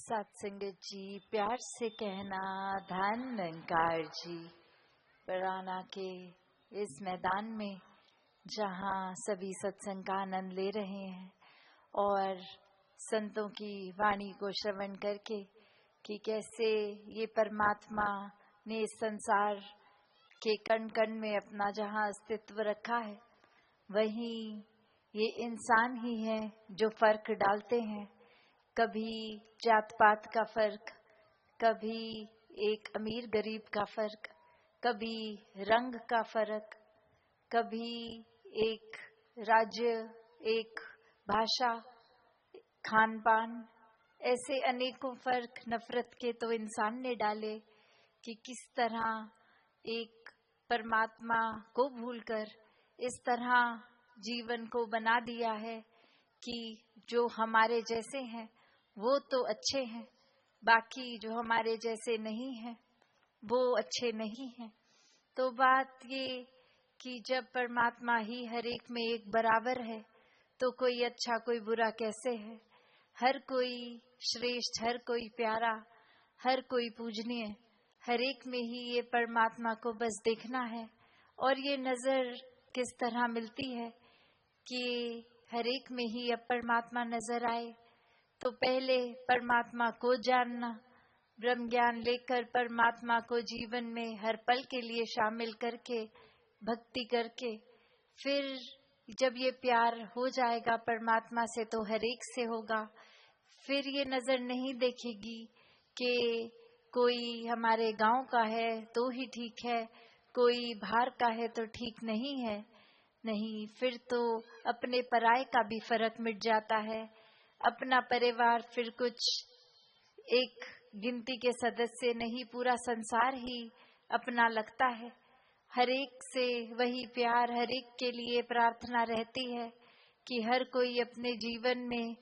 सत्संगत जी, प्यार से कहना धन निरंकार जी। बराना के इस मैदान में जहाँ सभी सत्संग का आनंद ले रहे हैं और संतों की वाणी को श्रवण करके कि कैसे ये परमात्मा ने इस संसार के कण कण में अपना जहाँ अस्तित्व रखा है, वहीं ये इंसान ही है जो फर्क डालते हैं। कभी जात पात का फर्क, कभी एक अमीर गरीब का फर्क, कभी रंग का फर्क, कभी एक राज्य, एक भाषा, खान पान, ऐसे अनेकों फर्क नफरत के तो इंसान ने डाले कि किस तरह एक परमात्मा को भूलकर इस तरह जीवन को बना दिया है कि जो हमारे जैसे हैं वो तो अच्छे हैं, बाकी जो हमारे जैसे नहीं हैं वो अच्छे नहीं हैं। तो बात ये कि जब परमात्मा ही हर एक में एक बराबर है तो कोई अच्छा कोई बुरा कैसे है। हर कोई श्रेष्ठ, हर कोई प्यारा, हर कोई पूजनीय, हर एक में ही ये परमात्मा को बस देखना है। और ये नजर किस तरह मिलती है कि हर एक में ही अब परमात्मा नजर आए। तो पहले परमात्मा को जानना, ब्रह्म ज्ञान लेकर परमात्मा को जीवन में हर पल के लिए शामिल करके भक्ति करके, फिर जब ये प्यार हो जाएगा परमात्मा से तो हर एक से होगा। फिर ये नजर नहीं देखेगी कि कोई हमारे गांव का है तो ही ठीक है, कोई बाहर का है तो ठीक नहीं है। नहीं, फिर तो अपने पराये का भी फर्क मिट जाता है। अपना परिवार फिर कुछ एक गिनती के सदस्य नहीं, पूरा संसार ही अपना लगता है। हर एक से वही प्यार, हर एक के लिए प्रार्थना रहती है कि हर कोई अपने जीवन में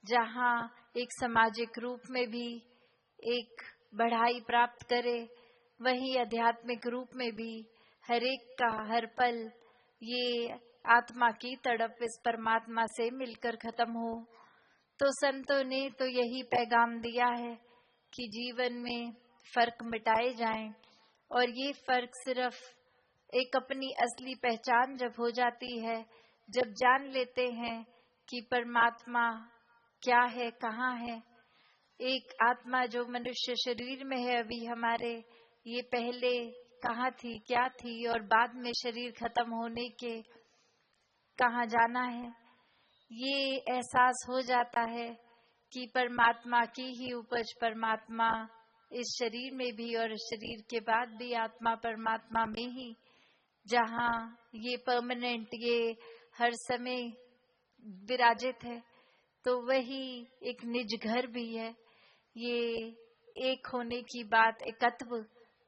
जहाँ एक सामाजिक रूप में भी एक बढ़ाई प्राप्त करे, वहीं आध्यात्मिक रूप में भी हर एक का हर पल ये आत्मा की तड़प इस परमात्मा से मिलकर खत्म हो। तो संतों ने तो यही पैगाम दिया है कि जीवन में फर्क मिटाए जाएं। और ये फर्क सिर्फ एक अपनी असली पहचान जब हो जाती है, जब जान लेते हैं कि परमात्मा क्या है, कहाँ है। एक आत्मा जो मनुष्य शरीर में है अभी हमारे, ये पहले कहाँ थी, क्या थी, और बाद में शरीर खत्म होने के कहाँ जाना है। ये एहसास हो जाता है कि परमात्मा की ही उपज परमात्मा इस शरीर में भी और शरीर के बाद भी आत्मा परमात्मा में ही, जहाँ ये परमानेंट, ये हर समय विराजित है। तो वही एक निज घर भी है। ये एक होने की बात, एकत्व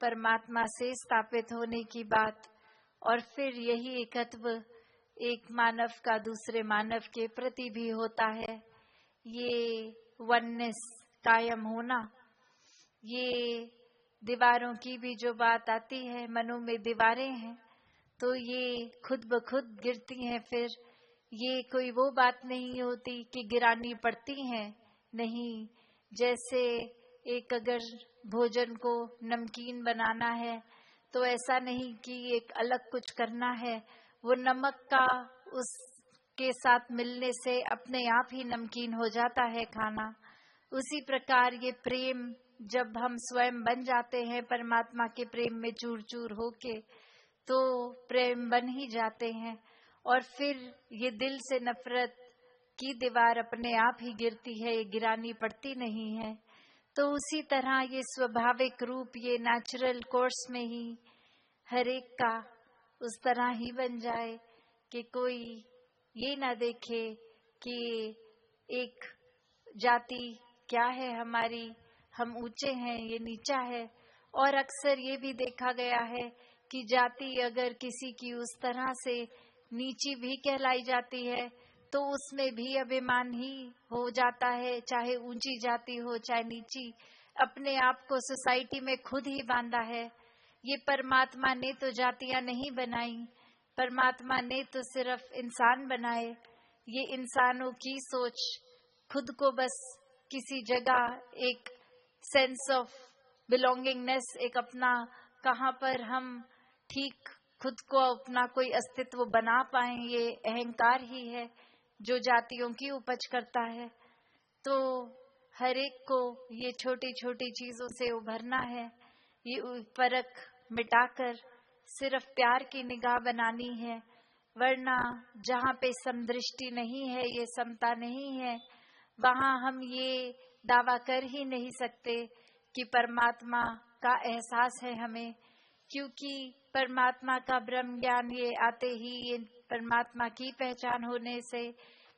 परमात्मा से स्थापित होने की बात, और फिर यही एकत्व एक मानव का दूसरे मानव के प्रति भी होता है। ये वननेस कायम होना, ये दीवारों की भी जो बात आती है, मनों में दीवारें हैं तो ये खुद ब खुद गिरती हैं। फिर ये कोई वो बात नहीं होती कि गिरानी पड़ती हैं, नहीं। जैसे एक अगर भोजन को नमकीन बनाना है तो ऐसा नहीं कि एक अलग कुछ करना है, वो नमक का उसके साथ मिलने से अपने आप ही नमकीन हो जाता है खाना। उसी प्रकार ये प्रेम, जब हम स्वयं बन जाते हैं परमात्मा के प्रेम में चूर चूर होके, तो प्रेम बन ही जाते हैं। और फिर ये दिल से नफरत की दीवार अपने आप ही गिरती है, ये गिरानी पड़ती नहीं है। तो उसी तरह ये स्वाभाविक रूप, ये नेचुरल कोर्स में ही हर एक का उस तरह ही बन जाए कि कोई ये ना देखे कि एक जाति क्या है हमारी, हम ऊंचे हैं, ये नीचा है। और अक्सर ये भी देखा गया है कि जाति अगर किसी की उस तरह से नीची भी कहलाई जाती है तो उसमें भी अभिमान ही हो जाता है, चाहे ऊंची जाति हो चाहे नीची। अपने आप को सोसाइटी में खुद ही बांधा है। ये परमात्मा ने तो जातियां नहीं बनाई, परमात्मा ने तो सिर्फ इंसान बनाए। ये इंसानों की सोच खुद को बस किसी जगह एक सेंस ऑफ बिलोंगिंगनेस, एक अपना कहाँ पर हम ठीक खुद को अपना कोई अस्तित्व बना पाए, ये अहंकार ही है जो जातियों की उपज करता है। तो हर एक को ये छोटी छोटी चीजों से उभरना है, ये फर्क मिटाकर सिर्फ प्यार की निगाह बनानी है। वरना जहाँ पे समदृष्टि नहीं है, ये समता नहीं है, वहाँ हम ये दावा कर ही नहीं सकते कि परमात्मा का एहसास है हमें, क्योंकि परमात्मा का ब्रह्म ज्ञान ये आते ही, ये परमात्मा की पहचान होने से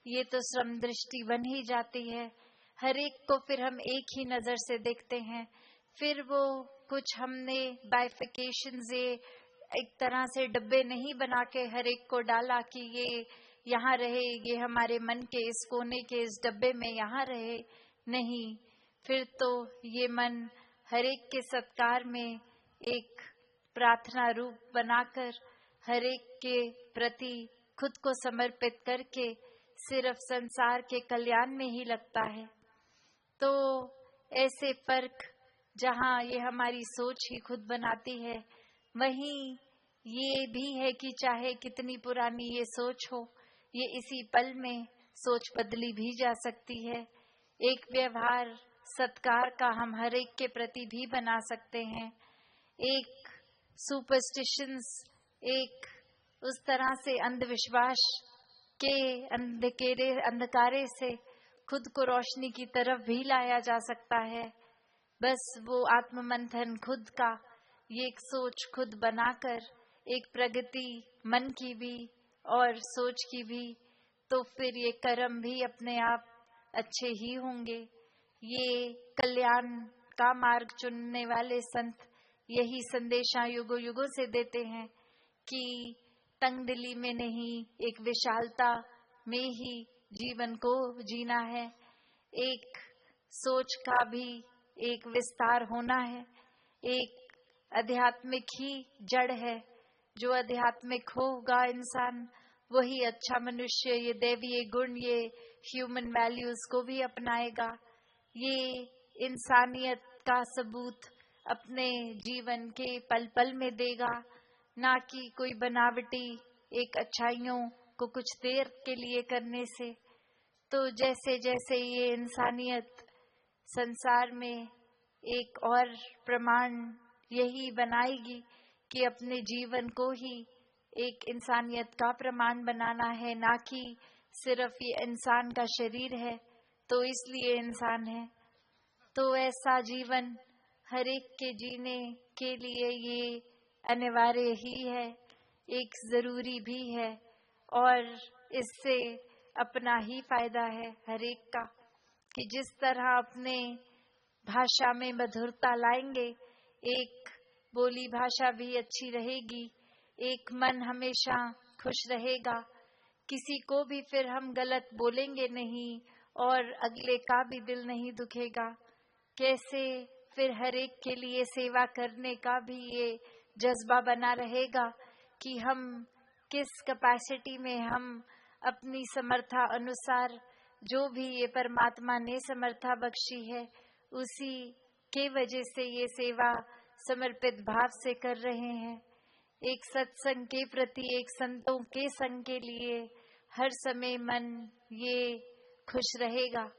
ये तो समदृष्टि बन ही जाती है। हर एक को फिर हम एक ही नजर से देखते हैं। फिर वो कुछ हमने बाइफिकेशंस, ये एक तरह से डब्बे नहीं बना के हर एक को डाला कि ये यहाँ रहे, ये हमारे मन के इस कोने के इस डब्बे में यहाँ रहे, नहीं। फिर तो ये मन हर एक के सत्कार में एक प्रार्थना रूप बनाकर हर एक के प्रति खुद को समर्पित करके सिर्फ संसार के कल्याण में ही लगता है। तो ऐसे फर्क जहाँ ये हमारी सोच ही खुद बनाती है, वहीं ये भी है कि चाहे कितनी पुरानी ये सोच हो, ये इसी पल में सोच बदली भी जा सकती है। एक व्यवहार सत्कार का हम हर एक के प्रति भी बना सकते हैं। एक सुपरस्टिशंस, एक उस तरह से अंधविश्वास के अंधकारे से खुद को रोशनी की तरफ भी लाया जा सकता है। बस वो आत्म मंथन खुद का, ये एक सोच खुद बनाकर, एक प्रगति मन की भी और सोच की भी, तो फिर ये कर्म भी अपने आप अच्छे ही होंगे। ये कल्याण का मार्ग चुनने वाले संत यही संदेशा युगों युगों से देते हैं कि तंगदिली में नहीं, एक विशालता में ही जीवन को जीना है। एक सोच का भी एक विस्तार होना है। एक आध्यात्मिक ही जड़ है, जो आध्यात्मिक होगा इंसान वही अच्छा मनुष्य, ये दैवीय गुण, ये ह्यूमन वैल्यूज को भी अपनाएगा। ये इंसानियत का सबूत अपने जीवन के पल पल में देगा, ना कि कोई बनावटी एक अच्छाइयों को कुछ देर के लिए करने से। तो जैसे जैसे ये इंसानियत संसार में एक और प्रमाण यही बनाएगी कि अपने जीवन को ही एक इंसानियत का प्रमाण बनाना है, ना कि सिर्फ ये इंसान का शरीर है तो इसलिए इंसान है। तो ऐसा जीवन हर एक के जीने के लिए ये अनिवार्य ही है, एक जरूरी भी है, और इससे अपना ही फायदा है हर एक का कि जिस तरह अपने भाषा में मधुरता लाएंगे, एक बोली भाषा भी अच्छी रहेगी, एक मन हमेशा खुश रहेगा, किसी को भी फिर हम गलत बोलेंगे नहीं और अगले का भी दिल नहीं दुखेगा। कैसे फिर हर एक के लिए सेवा करने का भी ये जज्बा बना रहेगा कि हम किस कैपेसिटी में, हम अपनी समर्था अनुसार जो भी ये परमात्मा ने समर्था बख्शी है उसी के वजह से ये सेवा समर्पित भाव से कर रहे हैं। एक सत्संग के प्रति, एक संतों के संग के लिए हर समय मन ये खुश रहेगा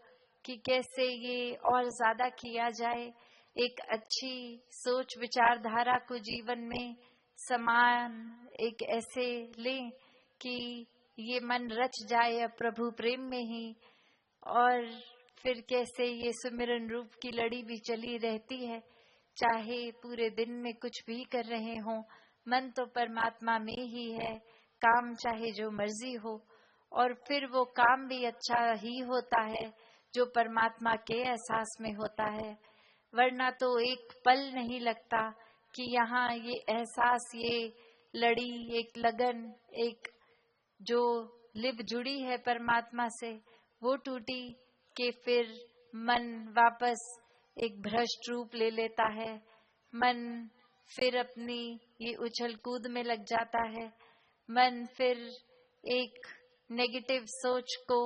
कि कैसे ये और ज्यादा किया जाए, एक अच्छी सोच विचारधारा को जीवन में समान एक ऐसे लें कि ये मन रच जाए प्रभु प्रेम में ही, और फिर कैसे ये सुमिरन रूप की लड़ी भी चली रहती है, चाहे पूरे दिन में कुछ भी कर रहे हो, मन तो परमात्मा में ही है, काम चाहे जो मर्जी हो, और फिर वो काम भी अच्छा ही होता है जो परमात्मा के एहसास में होता है। वरना तो एक पल नहीं लगता कि यहाँ ये एहसास, ये लड़ी, एक लगन, एक जो लिव जुड़ी है परमात्मा से, वो टूटी कि फिर मन वापस एक भ्रष्ट रूप ले लेता है, मन फिर अपनी ये उछल कूद में लग जाता है, मन फिर एक नेगेटिव सोच को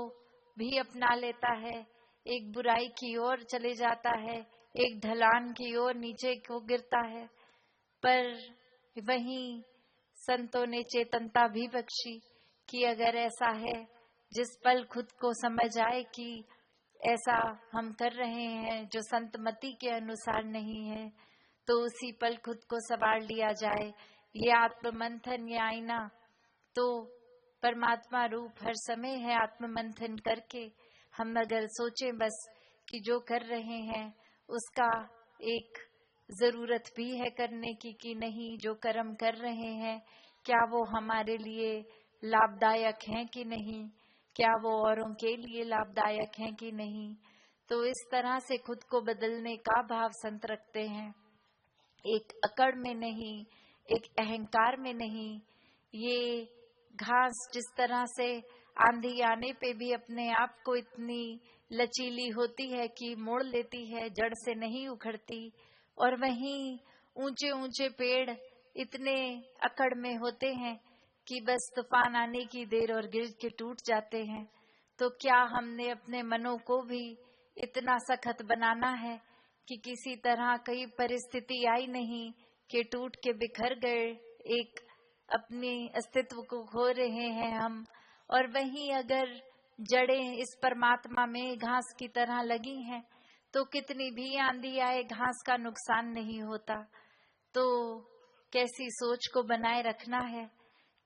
भी अपना लेता है, एक बुराई की ओर चले जाता है, एक ढलान की ओर नीचे को गिरता है। पर वहीं संतों ने चेतनता भी बख्शी कि अगर ऐसा है, जिस पल खुद को समझ आए कि ऐसा हम कर रहे हैं जो संतमति के अनुसार नहीं है, तो उसी पल खुद को संवार लिया जाए। ये आत्ममंथन, ये आईना तो परमात्मा रूप हर समय है। आत्ममंथन करके हम अगर सोचें बस कि जो कर रहे हैं उसका एक जरूरत भी है करने की कि नहीं, जो कर्म कर रहे हैं क्या वो हमारे लिए लाभदायक हैं कि नहीं, क्या वो औरों के लिए लाभदायक हैं कि नहीं। तो इस तरह से खुद को बदलने का भाव संत रखते हैं, एक अकड़ में नहीं, एक अहंकार में नहीं। ये घास जिस तरह से आंधी आने पे भी अपने आप को इतनी लचीली होती है कि मोड़ लेती है, जड़ से नहीं उखड़ती, और वहीं ऊंचे ऊंचे पेड़ इतने अकड़ में होते हैं कि बस तूफान आने की देर और गिर के टूट जाते हैं। तो क्या हमने अपने मनों को भी इतना सख्त बनाना है कि किसी तरह कई परिस्थिति आई नहीं कि टूट के बिखर गए, एक अपने अस्तित्व को खो रहे हैं हम। और वहीं अगर जड़ें इस परमात्मा में घास की तरह लगी हैं तो कितनी भी आंधी आए घास का नुकसान नहीं होता। तो कैसी सोच को बनाए रखना है,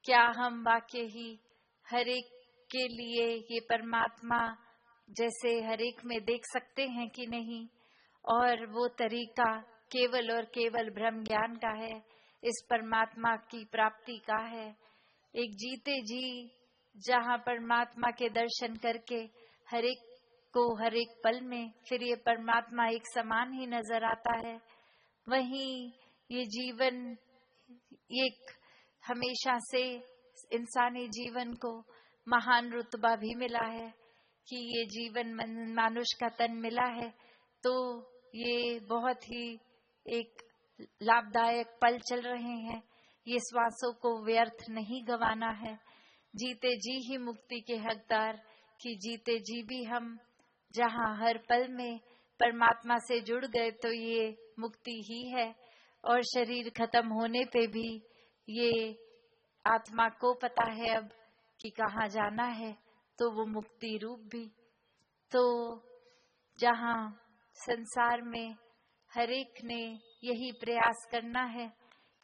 क्या हम वाकई ही हर एक के लिए ये परमात्मा जैसे हर एक में देख सकते हैं कि नहीं, और वो तरीका केवल और केवल ब्रह्म ज्ञान का है, इस परमात्मा की प्राप्ति का है। एक जीते जी जहाँ परमात्मा के दर्शन करके हर एक को हर एक पल में फिर ये परमात्मा एक समान ही नजर आता है। वहीं ये जीवन एक हमेशा से इंसानी जीवन को महान रुतबा भी मिला है कि ये जीवन मानुष का तन मिला है, तो ये बहुत ही एक लाभदायक पल चल रहे हैं। ये श्वासों को व्यर्थ नहीं गंवाना है, जीते जी ही मुक्ति के हकदार, कि जीते जी भी हम जहाँ हर पल में परमात्मा से जुड़ गए तो ये मुक्ति ही है। और शरीर खत्म होने पे भी ये आत्मा को पता है अब कि कहाँ जाना है, तो वो मुक्ति रूप भी। तो जहाँ संसार में हर एक ने यही प्रयास करना है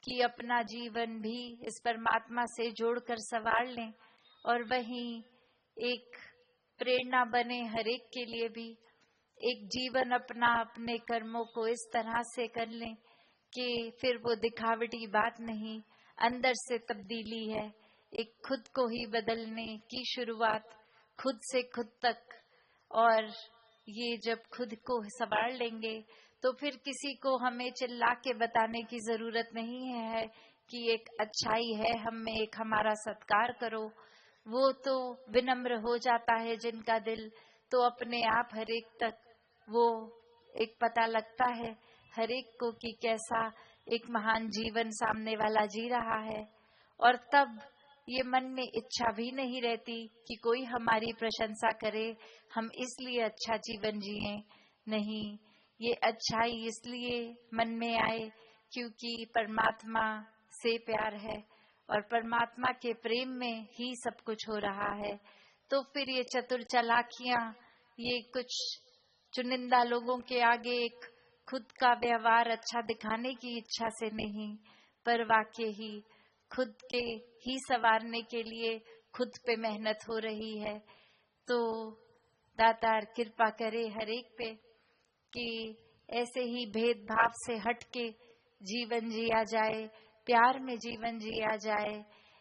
कि अपना जीवन भी इस परमात्मा से जोड़कर संवार लें, और वहीं एक प्रेरणा बने हर एक के लिए भी, एक जीवन अपना अपने कर्मों को इस तरह से कर लें कि फिर वो दिखावटी बात नहीं, अंदर से तब्दीली है। एक खुद को ही बदलने की शुरुआत खुद से खुद तक, और ये जब खुद को संवार लेंगे तो फिर किसी को हमें चिल्ला के बताने की जरूरत नहीं है कि एक अच्छाई है हम में, एक हमारा सत्कार करो। वो तो विनम्र हो जाता है जिनका दिल, तो अपने आप हर एक तक वो एक पता लगता है हर एक को कि कैसा एक महान जीवन सामने वाला जी रहा है। और तब ये मन में इच्छा भी नहीं रहती कि कोई हमारी प्रशंसा करे, हम इसलिए अच्छा जीवन जिए। नहीं, ये अच्छाई इसलिए मन में आए क्योंकि परमात्मा से प्यार है और परमात्मा के प्रेम में ही सब कुछ हो रहा है। तो फिर ये चतुर चालाकियां, ये कुछ चुनिंदा लोगों के आगे एक खुद का व्यवहार अच्छा दिखाने की इच्छा से नहीं, पर वाकई ही खुद के ही संवारने के लिए खुद पे मेहनत हो रही है। तो दातार कृपा करे हर एक पे कि ऐसे ही भेदभाव से हट के जीवन जिया जाए, प्यार में जीवन जिया जाए,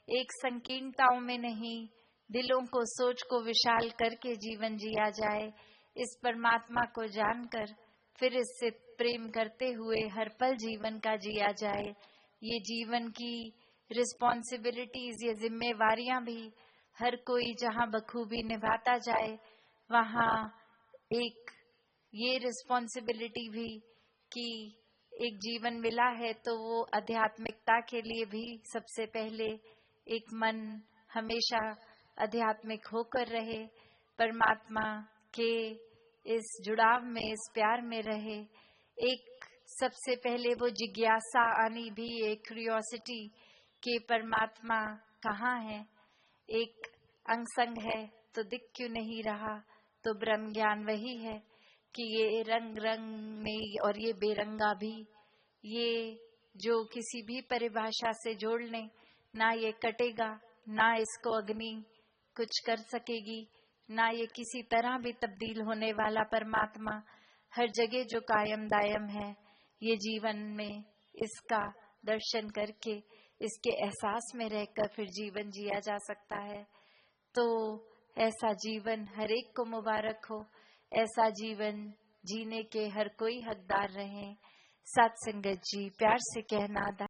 एक संकीर्णताओं में नहीं, दिलों को सोच को विशाल करके जीवन जिया जाए। इस परमात्मा को जानकर फिर इससे प्रेम करते हुए हर पल जीवन का जिया जाए। ये जीवन की रिस्पॉन्सिबिलिटीज, ये जिम्मेवारियां भी हर कोई जहां बखूबी निभाता जाए, वहां एक ये रिस्पॉन्सिबिलिटी भी कि एक जीवन मिला है तो वो आध्यात्मिकता के लिए भी सबसे पहले एक मन हमेशा आध्यात्मिक होकर रहे, परमात्मा के इस जुड़ाव में, इस प्यार में रहे। एक सबसे पहले वो जिज्ञासा आनी भी, एक क्यूरियोसिटी कि परमात्मा कहाँ है। एक अंग संग है तो दिख क्यों नहीं रहा, तो ब्रह्म ज्ञान वही है कि ये रंग रंग में और ये बेरंगा भी, ये जो किसी भी परिभाषा से जोड़ लें, ना ये कटेगा, ना इसको अग्नि कुछ कर सकेगी, ना ये किसी तरह भी तब्दील होने वाला परमात्मा हर जगह जो कायम दायम है। ये जीवन में इसका दर्शन करके, इसके एहसास में रहकर फिर जीवन जिया जा सकता है। तो ऐसा जीवन हर एक को मुबारक हो। ऐसा जीवन जीने के हर कोई हकदार रहे। सत्संगत जी, प्यार से कहना